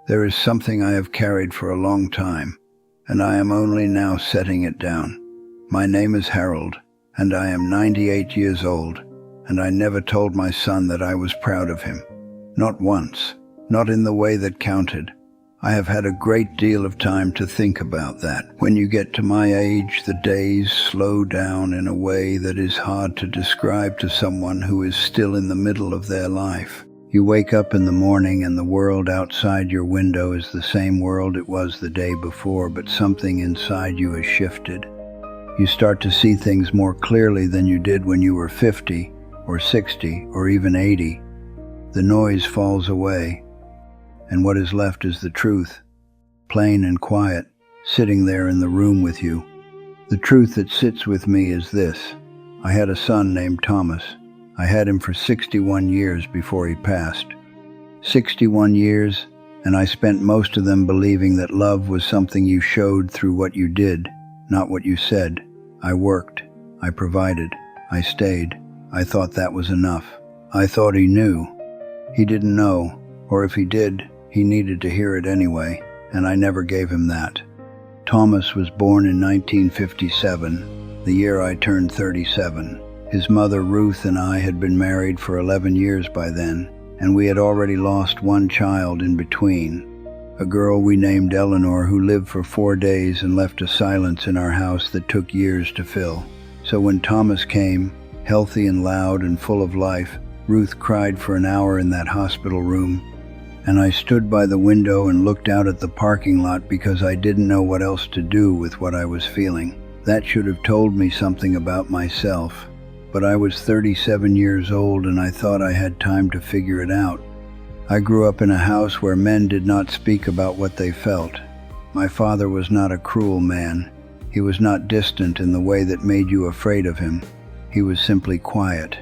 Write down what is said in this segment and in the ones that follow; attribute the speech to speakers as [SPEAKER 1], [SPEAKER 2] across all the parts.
[SPEAKER 1] There is something I have carried for a long time, and I am only now setting it down. My name is Harold, and I am 98 years old, and I never told my son that I was proud of him. Not once, not in the way that counted. I have had a great deal of time to think about that. When you get to my age, the days slow down in a way that is hard to describe to someone who is still in the middle of their life. You wake up in the morning and the world outside your window is the same world it was the day before, but something inside you has shifted. You start to see things more clearly than you did when you were 50 or 60 or even 80. The noise falls away, and what is left is the truth, plain and quiet, sitting there in the room with you. The truth that sits with me is this. I had a son named Thomas. I had him for 61 years before he passed. 61 years, and I spent most of them believing that love was something you showed through what you did, not what you said. I worked, I provided, I stayed. I thought that was enough. I thought he knew. He didn't know, or if he did, he needed to hear it anyway, and I never gave him that. Thomas was born in 1957, the year I turned 37. His mother, Ruth, and I had been married for 11 years by then, and we had already lost one child in between, a girl we named Eleanor who lived for 4 days and left a silence in our house that took years to fill. So when Thomas came, healthy and loud and full of life, Ruth cried for an hour in that hospital room, and I stood by the window and looked out at the parking lot because I didn't know what else to do with what I was feeling. That should have told me something about myself, but I was 37 years old and I thought I had time to figure it out. I grew up in a house where men did not speak about what they felt. My father was not a cruel man. He was not distant in the way that made you afraid of him. He was simply quiet.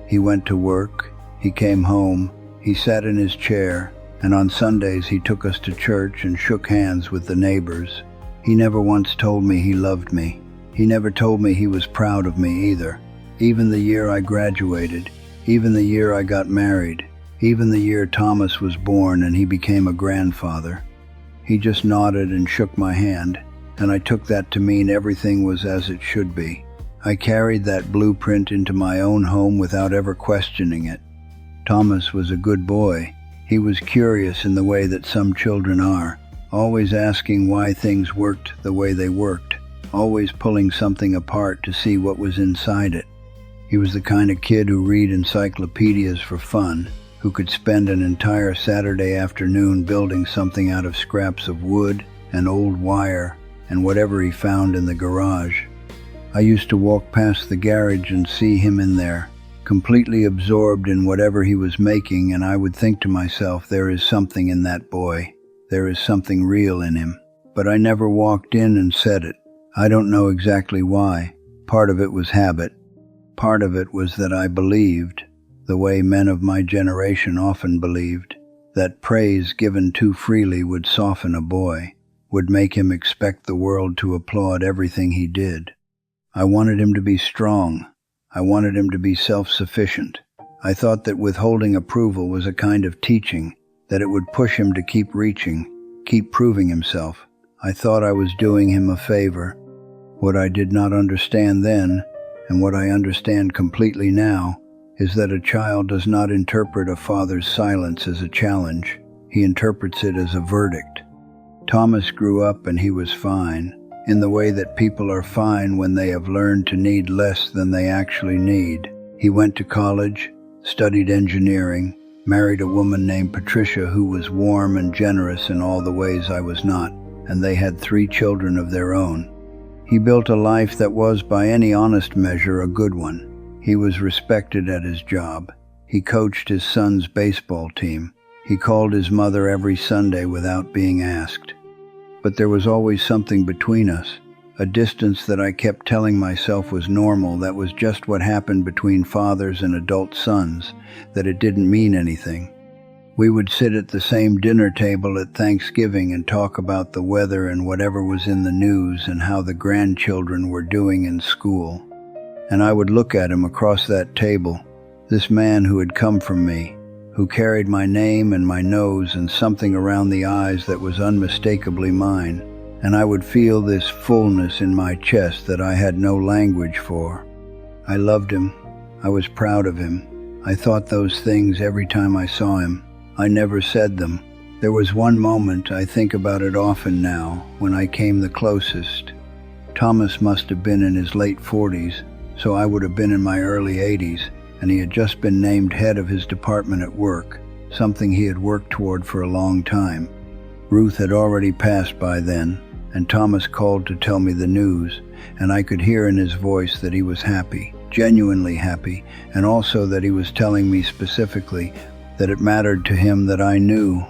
[SPEAKER 1] He went to work, he came home, he sat in his chair, and on Sundays he took us to church and shook hands with the neighbors. He never once told me he loved me. He never told me he was proud of me either. Even the year I graduated, even the year I got married, even the year Thomas was born and he became a grandfather. He just nodded and shook my hand, and I took that to mean everything was as it should be. I carried that blueprint into my own home without ever questioning it. Thomas was a good boy. He was curious in the way that some children are, always asking why things worked the way they worked, always pulling something apart to see what was inside it. He was the kind of kid who read encyclopedias for fun, who could spend an entire Saturday afternoon building something out of scraps of wood and old wire and whatever he found in the garage. I used to walk past the garage and see him in there, completely absorbed in whatever he was making, and I would think to myself, there is something in that boy. There is something real in him. But I never walked in and said it. I don't know exactly why. Part of it was habit. Part of it was that I believed, the way men of my generation often believed, that praise given too freely would soften a boy, would make him expect the world to applaud everything he did. I wanted him to be strong. I wanted him to be self-sufficient. I thought that withholding approval was a kind of teaching, that it would push him to keep reaching, keep proving himself. I thought I was doing him a favor. What I did not understand then, and what I understand completely now, is that a child does not interpret a father's silence as a challenge. He interprets it as a verdict. Thomas grew up and he was fine, in the way that people are fine when they have learned to need less than they actually need. He went to college, studied engineering, married a woman named Patricia who was warm and generous in all the ways I was not, and they had 3 children of their own. He built a life that was, by any honest measure, a good one. He was respected at his job. He coached his son's baseball team. He called his mother every Sunday without being asked. But there was always something between us, a distance that I kept telling myself was normal, that was just what happened between fathers and adult sons, that it didn't mean anything. We would sit at the same dinner table at Thanksgiving and talk about the weather and whatever was in the news and how the grandchildren were doing in school. And I would look at him across that table, this man who had come from me, who carried my name and my nose and something around the eyes that was unmistakably mine, and I would feel this fullness in my chest that I had no language for. I loved him. I was proud of him. I thought those things every time I saw him. I never said them. There was one moment, I think about it often now, when I came the closest. Thomas must have been in his late 40s, so I would have been in my early 80s, and he had just been named head of his department at work, something he had worked toward for a long time. Ruth had already passed by then, and Thomas called to tell me the news, and I could hear in his voice that he was happy, genuinely happy, and also that he was telling me specifically that it mattered to him that I knew.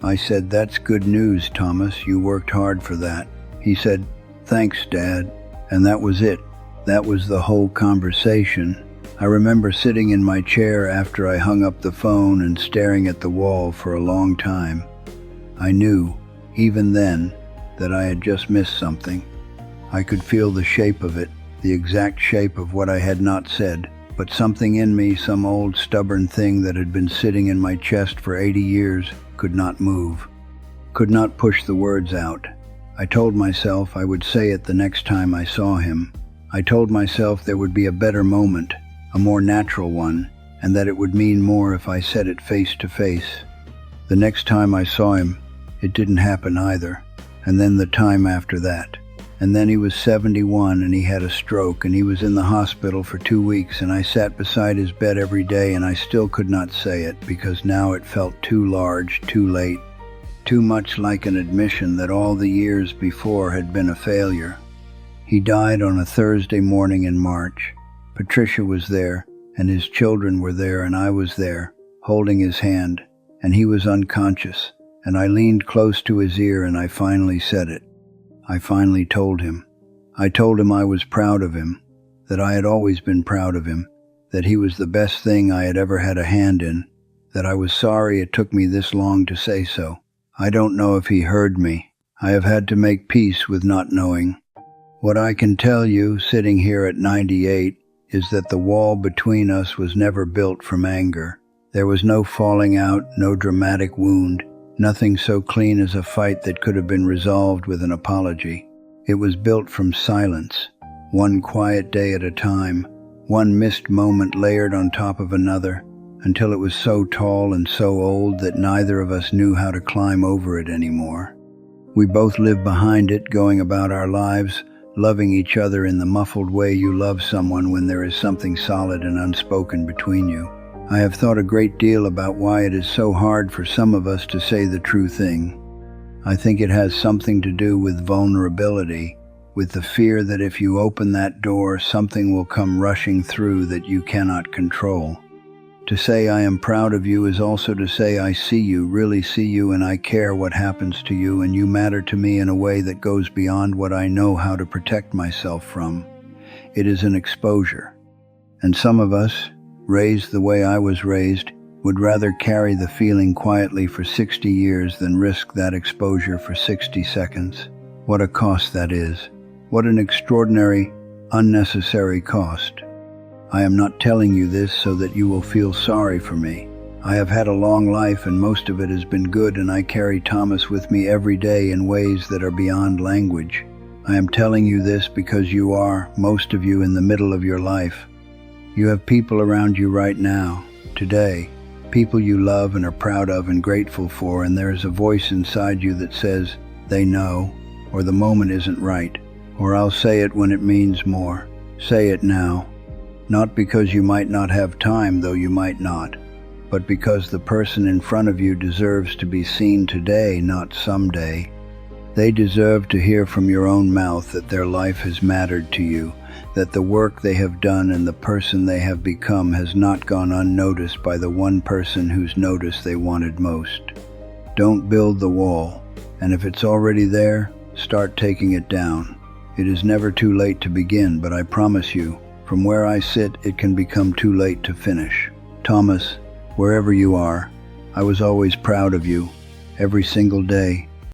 [SPEAKER 1] I said, "That's good news, Thomas. You worked hard for that." He said, "Thanks, Dad." And that was it. That was the whole conversation. I remember sitting in my chair after I hung up the phone and staring at the wall for a long time. I knew, even then, that I had just missed something. I could feel the shape of it, the exact shape of what I had not said, but something in me, some old stubborn thing that had been sitting in my chest for 80 years, could not move, could not push the words out. I told myself I would say it the next time I saw him. I told myself there would be a better moment, a more natural one, and that it would mean more if I said it face to face. The next time I saw him, it didn't happen either, and then the time after that. And then he was 71 and he had a stroke and he was in the hospital for 2 weeks, and I sat beside his bed every day and I still could not say it because now it felt too large, too late, too much like an admission that all the years before had been a failure. He died on a Thursday morning in March. Patricia was there and his children were there and I was there, holding his hand, and he was unconscious, and I leaned close to his ear and I finally said it. I finally told him. I told him I was proud of him, that I had always been proud of him, that he was the best thing I had ever had a hand in, that I was sorry it took me this long to say so. I don't know if he heard me. I have had to make peace with not knowing. What I can tell you, sitting here at 98, is that the wall between us was never built from anger. There was no falling out, no dramatic wound. Nothing so clean as a fight that could have been resolved with an apology. It was built from silence, one quiet day at a time, one missed moment layered on top of another, until it was so tall and so old that neither of us knew how to climb over it anymore. We both lived behind it, going about our lives, loving each other in the muffled way you love someone when there is something solid and unspoken between you. I have thought a great deal about why it is so hard for some of us to say the true thing. I think it has something to do with vulnerability, with the fear that if you open that door, something will come rushing through that you cannot control. To say I am proud of you is also to say I see you, really see you, and I care what happens to you, and you matter to me in a way that goes beyond what I know how to protect myself from. It is an exposure. And some of us, raised the way I was raised, would rather carry the feeling quietly for 60 years than risk that exposure for 60 seconds. What a cost that is. What an extraordinary, unnecessary cost. I am not telling you this so that you will feel sorry for me. I have had a long life and most of it has been good, and I carry Thomas with me every day in ways that are beyond language. I am telling you this because you are, most of you, in the middle of your life. You have people around you right now, today, people you love and are proud of and grateful for, and there is a voice inside you that says, they know, or the moment isn't right, or I'll say it when it means more. Say it now. Not because you might not have time, though you might not, but because the person in front of you deserves to be seen today, not someday. They deserve to hear from your own mouth that their life has mattered to you, that the work they have done and the person they have become has not gone unnoticed by the one person whose notice they wanted most. Don't build the wall, and if it's already there, start taking it down. It is never too late to begin, but I promise you, from where I sit, it can become too late to finish. Thomas, wherever you are, I was always proud of you, every single day.